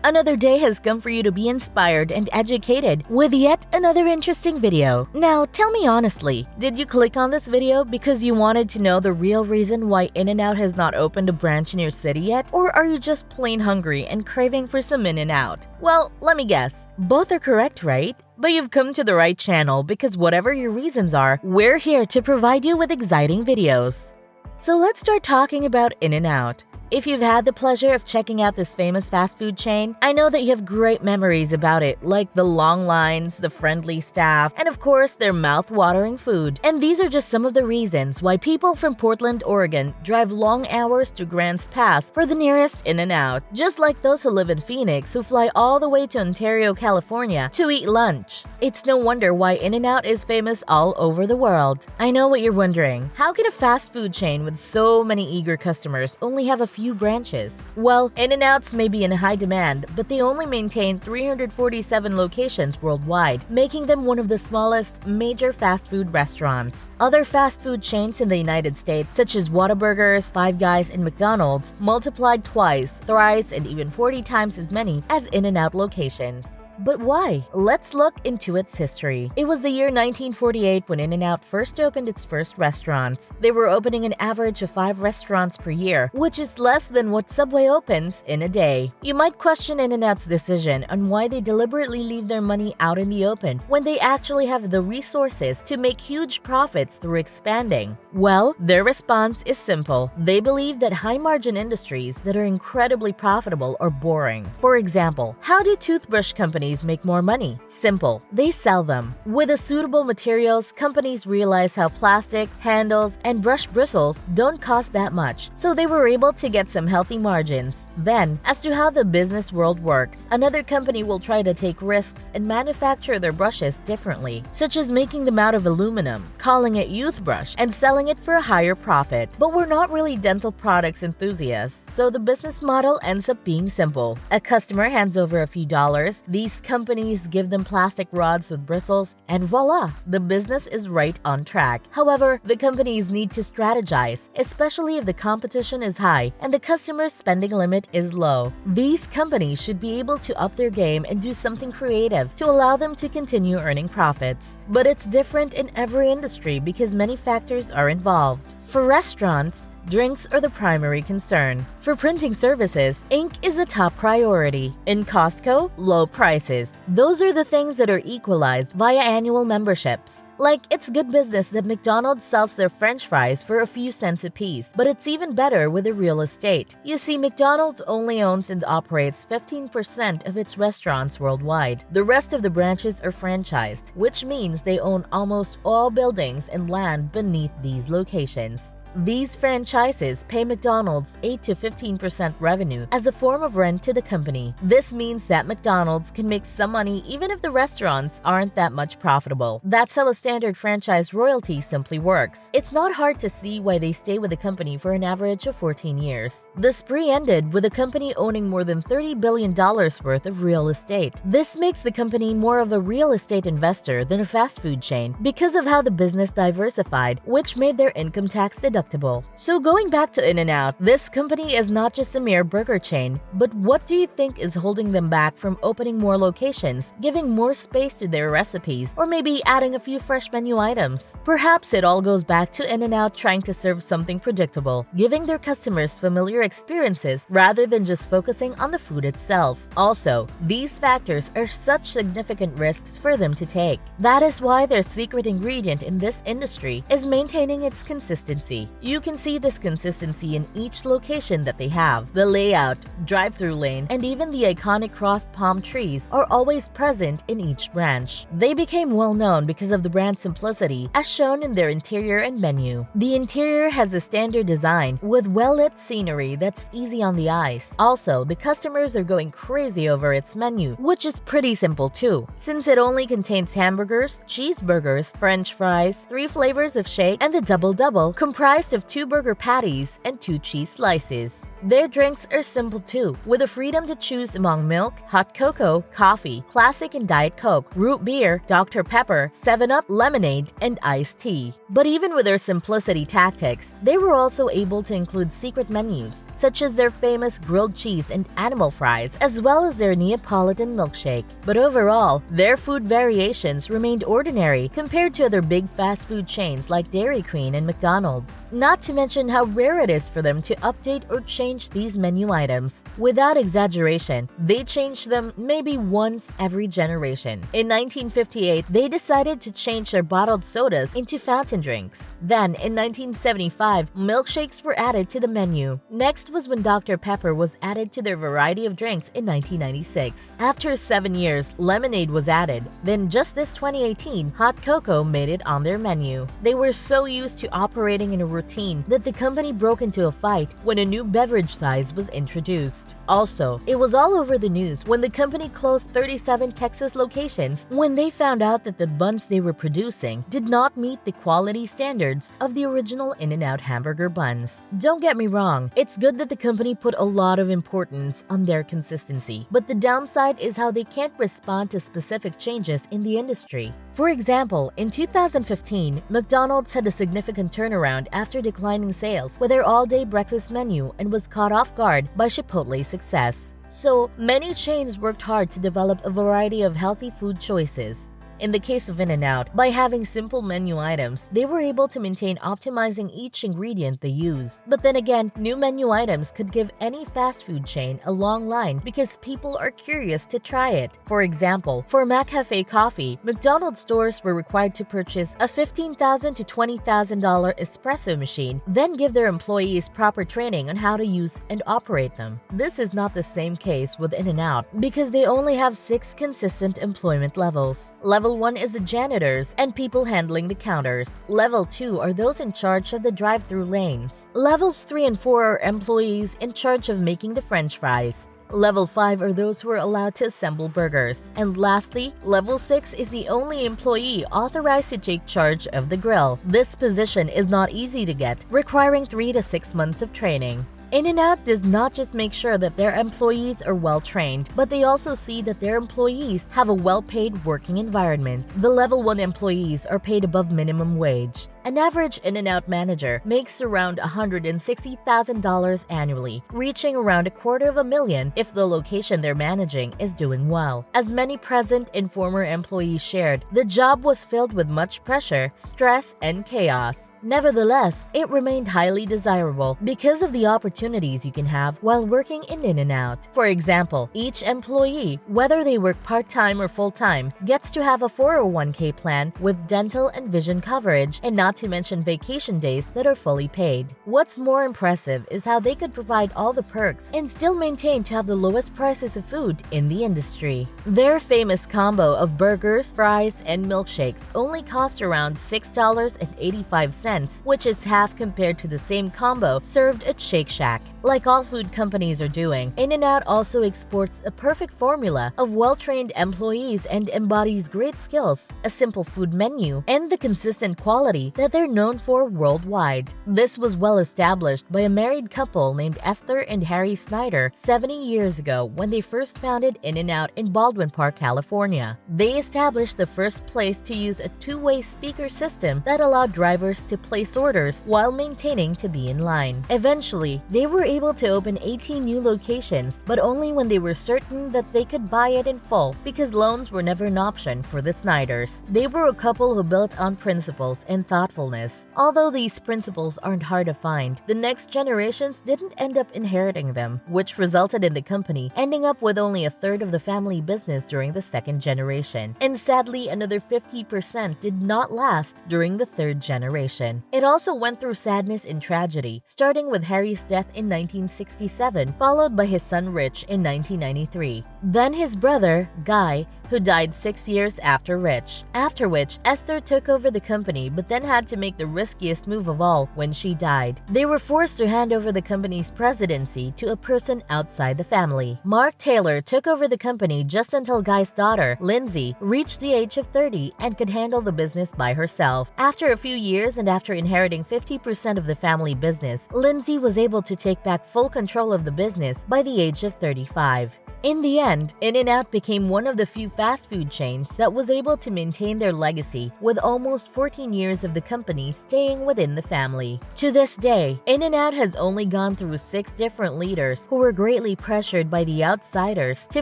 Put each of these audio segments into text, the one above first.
Another day has come for you to be inspired and educated with yet another interesting video. Now, tell me honestly, did you click on this video because you wanted to know the real reason why In-N-Out has not opened a branch in your city yet? Or are you just plain hungry and craving for some In-N-Out? Well, let me guess. Both are correct, right? But you've come to the right channel because whatever your reasons are, we're here to provide you with exciting videos. So let's start talking about In-N-Out. If you've had the pleasure of checking out this famous fast food chain, I know that you have great memories about it, like the long lines, the friendly staff, and of course, their mouth-watering food. And these are just some of the reasons why people from Portland, Oregon drive long hours to Grants Pass for the nearest In-N-Out, just like those who live in Phoenix who fly all the way to Ontario, California to eat lunch. It's no wonder why In-N-Out is famous all over the world. I know what you're wondering. How can a fast food chain with so many eager customers only have a few branches? Well, In-N-Outs may be in high demand, but they only maintain 347 locations worldwide, making them one of the smallest major fast food restaurants. Other fast food chains in the United States, such as Whataburgers, Five Guys, and McDonald's, multiplied twice, thrice, and even 40 times as many as In-N-Out locations. But why? Let's look into its history. It was the year 1948 when In-N-Out first opened its first restaurants. They were opening an average of 5 restaurants per year, which is less than what Subway opens in a day. You might question In-N-Out's decision on why they deliberately leave their money out in the open when they actually have the resources to make huge profits through expanding. Well, their response is simple. They believe that high-margin industries that are incredibly profitable are boring. For example, how do toothbrush companies make more money? Simple. They sell them. With the suitable materials, companies realize how plastic, handles, and brush bristles don't cost that much, so they were able to get some healthy margins. Then, as to how the business world works, another company will try to take risks and manufacture their brushes differently, such as making them out of aluminum, calling it youth brush, and selling it for a higher profit. But we're not really dental products enthusiasts, so the business model ends up being simple. A customer hands over a few dollars, these companies give them plastic rods with bristles, and voila, the business is right on track. However, the companies need to strategize, especially if the competition is high and the customer's spending limit is low. These companies should be able to up their game and do something creative to allow them to continue earning profits. But it's different in every industry because many factors are involved. For restaurants, drinks are the primary concern. For printing services, ink is the top priority. In Costco, low prices. Those are the things that are equalized via annual memberships. Like, it's good business that McDonald's sells their French fries for a few cents a piece, but it's even better with the real estate. You see, McDonald's only owns and operates 15% of its restaurants worldwide. The rest of the branches are franchised, which means they own almost all buildings and land beneath these locations. These franchises pay McDonald's 8 to 15% revenue as a form of rent to the company. This means that McDonald's can make some money even if the restaurants aren't that much profitable. That's how a standard franchise royalty simply works. It's not hard to see why they stay with the company for an average of 14 years. The spree ended with the company owning more than $30 billion worth of real estate. This makes the company more of a real estate investor than a fast food chain because of how the business diversified, which made their income tax deductible. So going back to In-N-Out, this company is not just a mere burger chain, but what do you think is holding them back from opening more locations, giving more space to their recipes, or maybe adding a few fresh menu items? Perhaps it all goes back to In-N-Out trying to serve something predictable, giving their customers familiar experiences rather than just focusing on the food itself. Also, these factors are such significant risks for them to take. That is why their secret ingredient in this industry is maintaining its consistency. You can see this consistency in each location that they have. The layout, drive-through lane, and even the iconic crossed palm trees are always present in each branch. They became well known because of the brand's simplicity, as shown in their interior and menu. The interior has a standard design with well-lit scenery that's easy on the eyes. Also, the customers are going crazy over its menu, which is pretty simple too, since it only contains hamburgers, cheeseburgers, French fries, 3 flavors of shake, and the double-double comprised comprised of 2 burger patties and 2 cheese slices. Their drinks are simple too, with the freedom to choose among milk, hot cocoa, coffee, classic and diet coke, root beer, Dr. Pepper, 7-Up, lemonade, and iced tea. But even with their simplicity tactics, they were also able to include secret menus, such as their famous grilled cheese and animal fries, as well as their Neapolitan milkshake. But overall, their food variations remained ordinary compared to other big fast food chains like Dairy Queen and McDonald's. Not to mention how rare it is for them to update or change these menu items. Without exaggeration, they changed them maybe once every generation. In 1958, they decided to change their bottled sodas into fountain drinks. Then, in 1975, milkshakes were added to the menu. Next was when Dr. Pepper was added to their variety of drinks in 1996. After 7 years, lemonade was added. Then just this 2018, hot cocoa made it on their menu. They were so used to operating in a routine that the company broke into a fight when a new beverage size was introduced. Also, it was all over the news when the company closed 37 Texas locations when they found out that the buns they were producing did not meet the quality standards of the original In-N-Out hamburger buns. Don't get me wrong, it's good that the company put a lot of importance on their consistency, but the downside is how they can't respond to specific changes in the industry. For example, in 2015, McDonald's had a significant turnaround after declining sales with their all-day breakfast menu and was caught off guard by Chipotle's success. So, many chains worked hard to develop a variety of healthy food choices. In the case of In-N-Out, by having simple menu items, they were able to maintain optimizing each ingredient they use. But then again, new menu items could give any fast food chain a long line because people are curious to try it. For example, for McCafe coffee, McDonald's stores were required to purchase a $15,000 to $20,000 espresso machine, then give their employees proper training on how to use and operate them. This is not the same case with In-N-Out because they only have 6 consistent employment levels. Level 1 is the janitors and people handling the counters. Level 2 are those in charge of the drive-through lanes. Levels 3 and 4 are employees in charge of making the French fries. Level 5 are those who are allowed to assemble burgers. And lastly, Level 6 is the only employee authorized to take charge of the grill. This position is not easy to get, requiring 3 to 6 months of training. In-N-Out does not just make sure that their employees are well-trained, but they also see that their employees have a well-paid working environment. The Level 1 employees are paid above minimum wage. An average In-N-Out manager makes around $160,000 annually, reaching around $250,000 if the location they're managing is doing well. As many present and former employees shared, the job was filled with much pressure, stress, and chaos. Nevertheless, it remained highly desirable because of the opportunities you can have while working in In-N-Out. For example, each employee, whether they work part-time or full-time, gets to have a 401k plan with dental and vision coverage, and not to mention vacation days that are fully paid. What's more impressive is how they could provide all the perks and still maintain to have the lowest prices of food in the industry. Their famous combo of burgers, fries, and milkshakes only costs around $6.85, which is half compared to the same combo served at Shake Shack. Like all food companies are doing, In-N-Out also exports a perfect formula of well-trained employees and embodies great skills, a simple food menu, and the consistent quality that they're known for worldwide. This was well established by a married couple named Esther and Harry Snyder 70 years ago when they first founded In-N-Out in Baldwin Park, California. They established the first place to use a two-way speaker system that allowed drivers to place orders while maintaining to be in line. Eventually, they were able to open 18 new locations, but only when they were certain that they could buy it in full because loans were never an option for the Snyders. They were a couple who built on principles and thoughtfulness. Although these principles aren't hard to find, the next generations didn't end up inheriting them, which resulted in the company ending up with only a third of the family business during the second generation. And sadly, another 50% did not last during the third generation. It also went through sadness and tragedy, starting with Harry's death in 1967, followed by his son Rich in 1993. Then his brother, Guy, who died 6 years after Rich. After which, Esther took over the company but then had to make the riskiest move of all when she died. They were forced to hand over the company's presidency to a person outside the family. Mark Taylor took over the company just until Guy's daughter, Lindsay, reached the age of 30 and could handle the business by herself. After a few years and after inheriting 50% of the family business, Lindsay was able to take back full control of the business by the age of 35. In the end, In-N-Out became one of the few fast food chains that was able to maintain their legacy with almost 14 years of the company staying within the family. To this day, In-N-Out has only gone through 6 different leaders who were greatly pressured by the outsiders to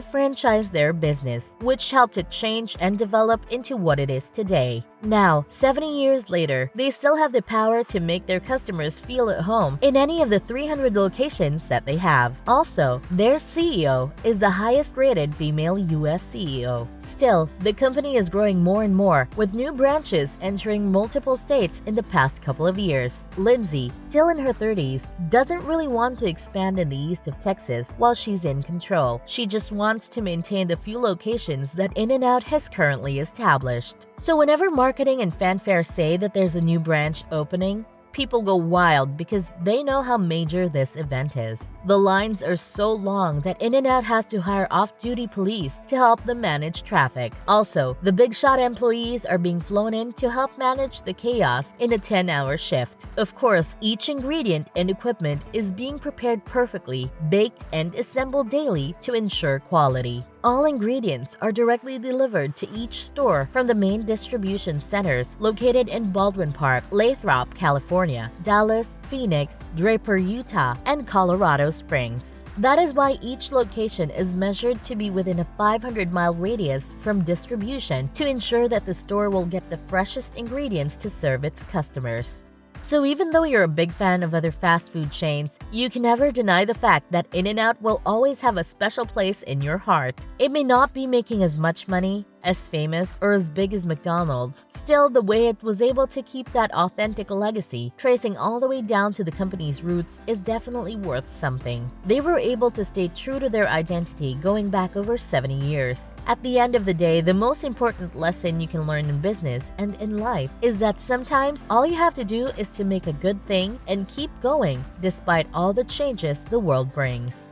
franchise their business, which helped it change and develop into what it is today. Now, 70 years later, they still have the power to make their customers feel at home in any of the 300 locations that they have. Also, their CEO is the highest-rated female US CEO. Still, the company is growing more and more, with new branches entering multiple states in the past couple of years. Lindsay, still in her 30s, doesn't really want to expand in the east of Texas while she's in control. She just wants to maintain the few locations that In-N-Out has currently established. So whenever marketing and fanfare say that there's a new branch opening, people go wild because they know how major this event is. The lines are so long that In-N-Out has to hire off-duty police to help them manage traffic. Also, the big shot employees are being flown in to help manage the chaos in a 10-hour shift. Of course, each ingredient and equipment is being prepared perfectly, baked and assembled daily to ensure quality. All ingredients are directly delivered to each store from the main distribution centers located in Baldwin Park, Lathrop, California, Dallas, Phoenix, Draper, Utah, and Colorado Springs. That is why each location is measured to be within a 500-mile radius from distribution to ensure that the store will get the freshest ingredients to serve its customers. So even though you're a big fan of other fast food chains, you can never deny the fact that In-N-Out will always have a special place in your heart. It may not be making as much money, as famous, or as big as McDonald's. Still, the way it was able to keep that authentic legacy, tracing all the way down to the company's roots, is definitely worth something. They were able to stay true to their identity going back over 70 years. At the end of the day, the most important lesson you can learn in business and in life is that sometimes all you have to do is to make a good thing and keep going despite all the changes the world brings.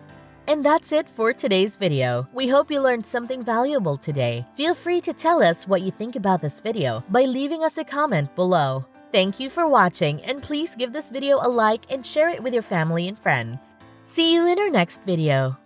And that's it for today's video. We hope you learned something valuable today. Feel free to tell us what you think about this video by leaving us a comment below. Thank you for watching, and please give this video a like and share it with your family and friends. See you in our next video.